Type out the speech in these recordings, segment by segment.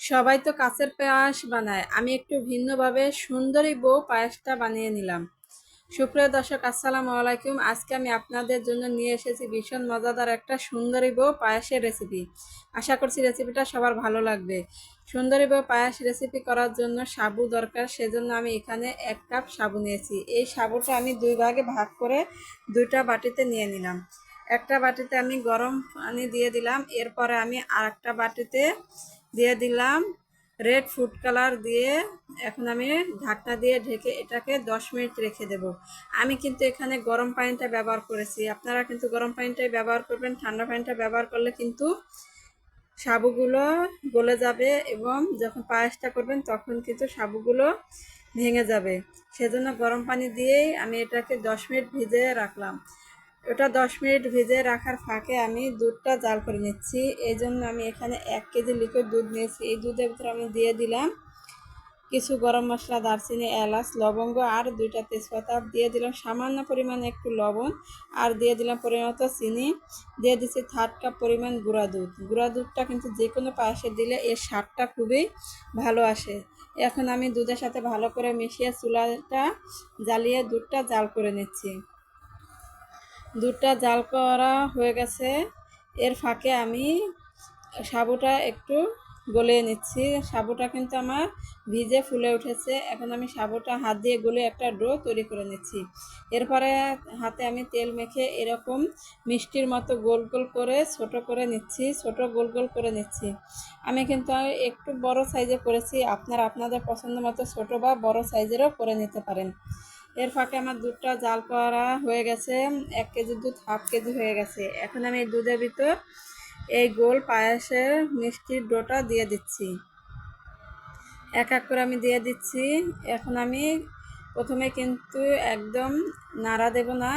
সবাই তো কাঁচের পায়েস বানায়, আমি একটু ভিন্নভাবে সুন্দরী বউ পায়েসটা বানিয়ে নিলাম। সুপ্রিয় দর্শক, আসসালামু আলাইকুম। আজকে আমি আপনাদের জন্য নিয়ে এসেছি ভীষণ মজাদার একটা সুন্দরী বউ পায়েসের রেসিপি। আশা করছি রেসিপিটা সবার ভালো লাগবে। সুন্দরী বউ পায়েস রেসিপি করার জন্য সাবু দরকার, সেজন্য আমি এখানে 1 কাপ সাবু নিয়েছি। এই সাবুটা আমি 2 ভাগে ভাগ করে 2টা বাটিতে নিয়ে নিলাম। একটা বাটিতে আমি গরম পানি দিয়ে দিলাম, এরপরে আমি আরেকটা বাটিতে দিয়ে দিলাম রেড ফুড কালার দিয়ে। এখন আমি ঢাকনা দিয়ে ঢেকে এটাকে 10 মিনিট রেখে দেব। আমি কিন্তু এখানে গরম পানিটা ব্যবহার করেছি, আপনারা কিন্তু গরম পানিটাই ব্যবহার করবেন। ঠান্ডা পানিটা ব্যবহার করলে কিন্তু সাবুগুলো গলে যাবে এবং যখন পায়েসটা করবেন তখন কিন্তু সাবুগুলো ভেঙে যাবে। সেজন্য গরম পানি দিয়েই আমি এটাকে 10 মিনিট ভিজিয়ে রাখলাম। ওটা 10 মিনিট ভিজিয়ে রাখার ফাঁকে আমি দুধটা জাল করে নিচ্ছি। এই জন্য আমি এখানে 1 কেজি লিকুইড দুধ নিয়েছি। এই দুধের ভিতরে আমি দিয়ে দিলাম কিছু গরম মশলা, দারচিনি, এলাচ, লবঙ্গ আর 2টা তেজপাতা। দিয়ে দিলাম সামান্য পরিমাণে একটু লবণ, আর দিয়ে দিলাম পরিমাণ চিনি। দিয়ে দিচ্ছি 1/3 কাপ পরিমাণ গুঁড়া দুধ। গুঁড়া দুধটা কিন্তু যে কোনো পায়েসে দিলে এর স্বাদটা খুবই ভালো আসে। এখন আমি দুধের সাথে ভালো করে মিশিয়ে চুলাটা জ্বালিয়ে দুধটা জাল করে নিচ্ছি। দুধটা জাল করা হয়ে গেছে, এর ফাঁকে আমি সাবুটা একটু গলিয়ে নিচ্ছি। সাবুটা কিন্তু আমার ভিজে ফুলে উঠেছে। এখন আমি সাবুটা হাত দিয়ে গলিয়ে একটা ডো তৈরি করে নিচ্ছি। এরপরে হাতে আমি তেল মেখে এরকম মিষ্টির মতো গোল গোল করে ছোট করে নিচ্ছি, ছোট গোল গোল করে নিচ্ছি। আমি কিন্তু একটু বড় সাইজে করেছি, আপনারা আপনাদের পছন্দ মতো ছোট বা বড় সাইজেরও করে নিতে পারেন। এর ফাঁকে আমার দুধটা জাল করা হয়ে গেছে। 1 কেজি দুধ 1/2 কেজি হয়ে গেছে। এখন আমি এই দুধের ভিতর এই গোল পায়েসের মিষ্টির ডোটা দিয়ে দিচ্ছি। এক এক করে আমি দিয়ে দিচ্ছি। এখন আমি প্রথমে কিন্তু একদম নাড়া দেব না।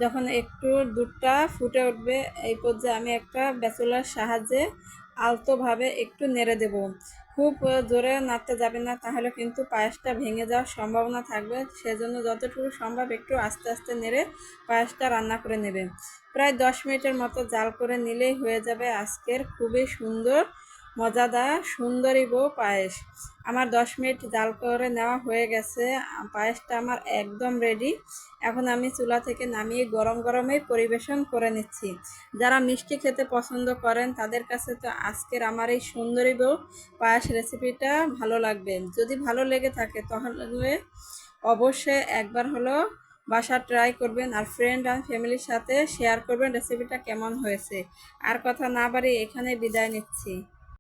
যখন একটু দুধটা ফুটে উঠবে এই পর্যায়ে আমি একটা ব্যাচুলার সাহায্যে আলতোভাবে একটু নেড়ে দেব। খুব জোরে নাড়তে যাবে না, তাহলে কিন্তু পায়েসটা ভেঙে যাওয়ার সম্ভাবনা থাকবে। সেজন্য যতটুকু সম্ভব একটু আস্তে আস্তে নেড়ে পায়েসটা রান্না করে নেবে। প্রায় 10 মিনিটের মতো জাল করে নিলেই হয়ে যাবে আজকের খুবই সুন্দর মজাদার সুন্দরী বউ পায়েস। আমার 10 মিনিট জাল করে নেওয়া হয়ে গেছে। পায়েসটা আমার একদম রেডি। এখন আমি চুলা থেকে নামিয়ে গরম গরমেই পরিবেশন করে নিচ্ছি। যারা মিষ্টি খেতে পছন্দ করেন তাদের কাছে তো আজকের আমার এই সুন্দরী বউ পায়েস রেসিপিটা ভালো লাগবে। যদি ভালো লেগে থাকে তাহলে অবশ্যই একবার হলো বাসা ট্রাই করবেন, আর ফ্রেন্ড আর ফ্যামিলির সাথে শেয়ার করবেন রেসিপিটা কেমন হয়েছে। আর কথা না বাড়িয়ে এখানে বিদায় নিচ্ছি।